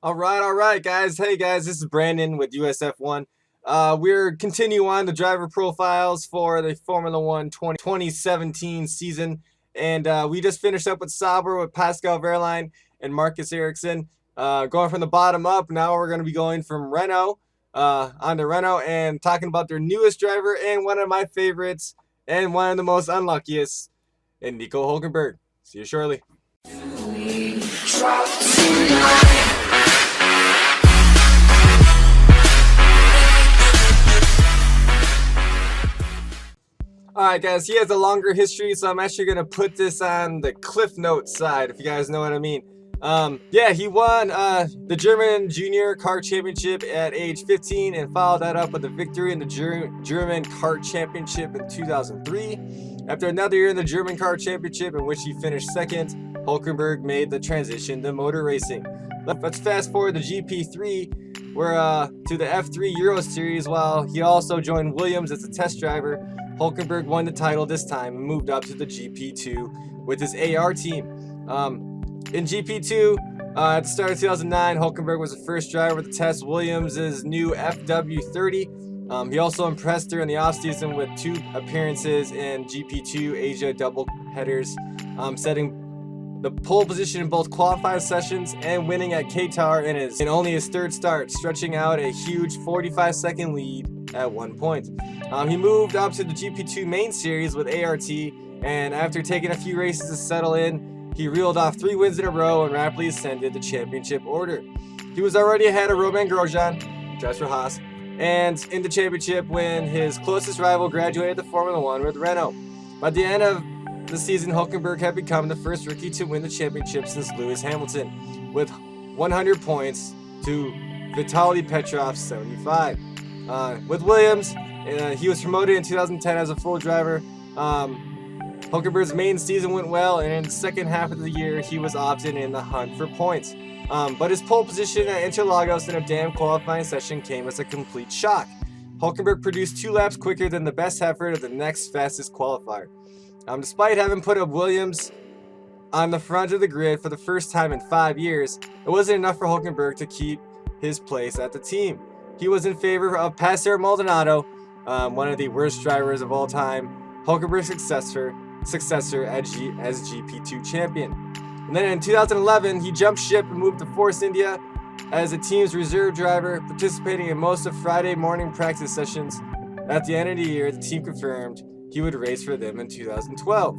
All right, guys. Hey, guys, this is Brandon with USF1. We're continuing on the driver profiles for the Formula One 2017 season, and we just finished up with Sauber with Pascal Wehrlein and Marcus Ericsson. Going from the bottom up, now we're going to be going from Renault on to Renault and talking about their newest driver and one of my favorites and one of the most unluckiest, and Nico Hulkenberg. See you shortly. Alright, guys, he has a longer history, so I'm actually going to put this on the Cliff Notes side, if you guys know what I mean. Yeah, he won the German Junior Kart Championship at age 15 and followed that up with a victory in the German Kart Championship in 2003. After another year in the German Kart Championship, in which he finished second, Hulkenberg made the transition to motor racing. Let's fast forward to GP3, where to the F3 Euro Series, while he also joined Williams as a test driver. Hulkenberg won the title this time and moved up to the GP2 with his AR team. In GP2, at the start of 2009, Hulkenberg was the first driver to test Williams' new FW30. He also impressed during the offseason with 2 appearances in GP2 Asia double headers, setting the pole position in both qualifying sessions and winning at Qatar in only his 3rd start, stretching out a huge 45-second lead at one point. He moved up to the GP2 main series with ART, and after taking a few races to settle in, he reeled off 3 wins in a row and rapidly ascended the championship order. He was already ahead of Romain Grosjean, drives for Haas, and in the championship when his closest rival graduated to Formula One with Renault. By the end of the season, Hulkenberg had become the first rookie to win the championship since Lewis Hamilton, with 100 points to Vitaly Petrov's 75. With Williams, he was promoted in 2010 as a full driver. Hulkenberg's main season went well, and in the second half of the year, he was often in the hunt for points. But his pole position at Interlagos in a damn qualifying session came as a complete shock. Hulkenberg produced 2 laps quicker than the best effort of the next fastest qualifier. Despite having put up Williams on the front of the grid for the first time in 5 years, it wasn't enough for Hulkenberg to keep his place at the team. He was in favor of Pastor Maldonado, one of the worst drivers of all time, Hulkenberg's successor as GP2 champion. And then in 2011, he jumped ship and moved to Force India as the team's reserve driver, participating in most of Friday morning practice sessions. At the end of the year, the team confirmed he would race for them in 2012.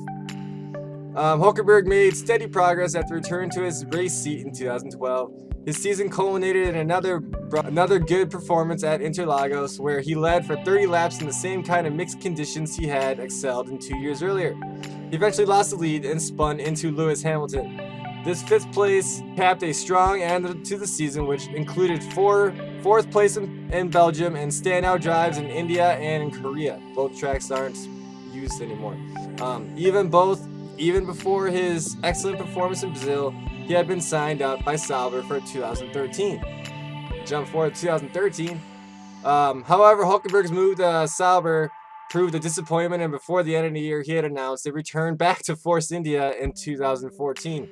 Hulkenberg made steady progress after returning to his race seat in 2012. His season culminated in another good performance at Interlagos, where he led for 30 laps in the same kind of mixed conditions he had excelled in 2 years earlier. He eventually lost the lead and spun into Lewis Hamilton. This 5th place capped a strong end to the season, which included 4th place in Belgium and standout drives in India and in Korea. Both tracks aren't used anymore. Even before his excellent performance in Brazil, he had been signed up by Sauber for 2013. Jump forward to 2013. However, Hulkenberg's move to Sauber proved a disappointment, and before the end of the year, he had announced a return back to Force India in 2014.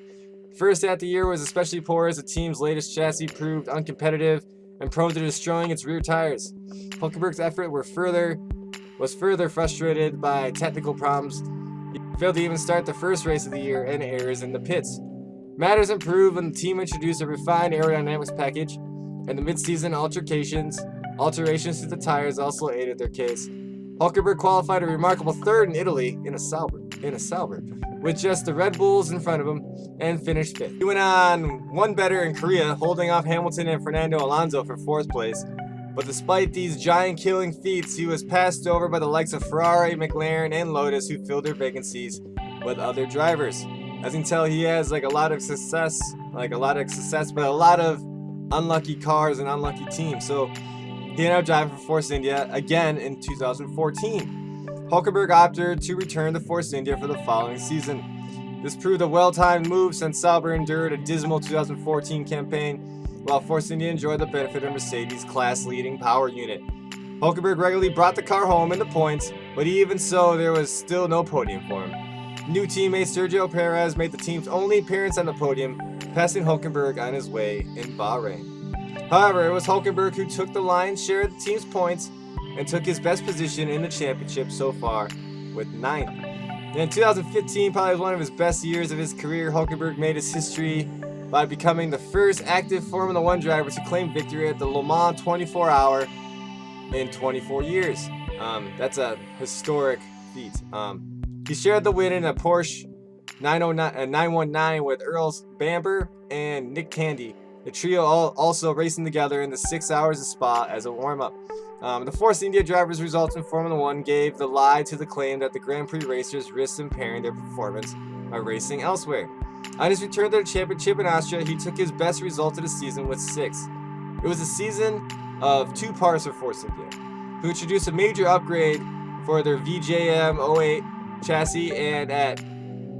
First half of the year was especially poor as the team's latest chassis proved uncompetitive and prone to destroying its rear tires. Hulkenberg's effort was further frustrated by technical problems. He failed to even start the first race of the year and errors in the pits. Matters improved when the team introduced a refined aerodynamics package, and the mid-season alterations to the tires also aided their case. Hulkenberg qualified a remarkable 3rd in Italy in a Sauber, with just the Red Bulls in front of him, and finished 5th. He went on one better in Korea, holding off Hamilton and Fernando Alonso for 4th place. But despite these giant-killing feats, he was passed over by the likes of Ferrari, McLaren, and Lotus, who filled their vacancies with other drivers. As you can tell, he has a lot of success, but a lot of unlucky cars and unlucky teams. So he ended up driving for Force India again in 2014. Hulkenberg opted to return to Force India for the following season. This proved a well-timed move since Sauber endured a dismal 2014 campaign, while Force India enjoyed the benefit of Mercedes' class-leading power unit. Hulkenberg regularly brought the car home in the points, but even so, there was still no podium for him. New teammate Sergio Perez made the team's only appearance on the podium, passing Hulkenberg on his way in Bahrain. However, it was Hulkenberg who took the lion's share of the team's points and took his best position in the championship so far with 9th. In 2015, probably was one of his best years of his career. Hulkenberg made his history by becoming the first active Formula 1 driver to claim victory at the Le Mans 24-hour in 24 years. That's a historic feat. He shared the win in a Porsche 919 with Earl Bamber and Nick Tandy. The trio also racing together in the 6 hours of Spa as a warm-up. The Force India drivers' results in Formula 1 gave the lie to the claim that the Grand Prix racers risked impairing their performance by racing elsewhere. On his return to the championship in Austria, he took his best result of the season with 6th. It was a season of 2 parts for Force India, who introduced a major upgrade for their VJM 08 chassis and at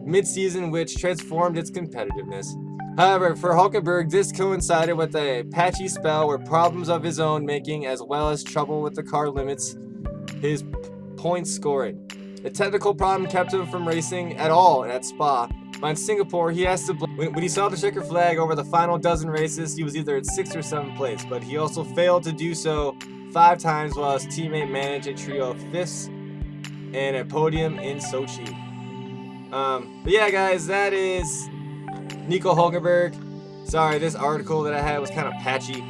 mid-season, which transformed its competitiveness. However, for Hulkenberg, this coincided with a patchy spell where problems of his own making, as well as trouble with the car, limits his point scoring. A technical problem kept him from racing at all at Spa. But in Singapore, he has to when he saw the checker flag over the final dozen races, he was either at 6th or 7th place, but he also failed to do so 5 times while his teammate managed a trio of 5ths and a podium in Sochi. But yeah, guys, that is Nico Hulkenberg. Sorry, this article that I had was kind of patchy.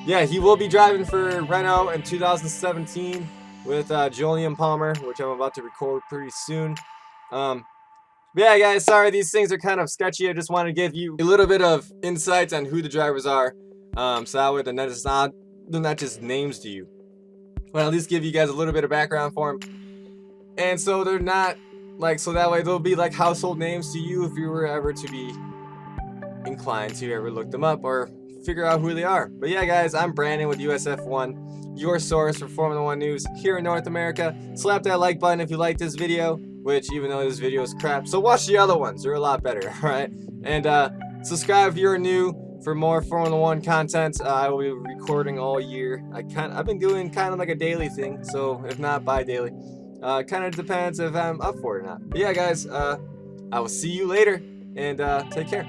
Yeah, he will be driving for Renault in 2017 with Julian Palmer, which I'm about to record pretty soon. Yeah, guys, sorry, these things are kind of sketchy. I just want to give you a little bit of insights on who the drivers are, so that way they're not just names to you. Well, at least give you guys a little bit of background for them, and so they're not like, so that way they'll be like household names to you if you were ever to be inclined to ever look them up or figure out who they are. But yeah, guys, I'm Brandon with USF1, your source for Formula 1 news here in North America. Slap that like button if you like this video, which even though this video is crap, so watch the other ones, they're a lot better. All right, and subscribe if you're new for more Formula 1 content. I will be recording all year. I've been doing kind of like a daily thing, so if not bi-daily, kind of depends if I'm up for it or not. But yeah, guys, I will see you later, and take care.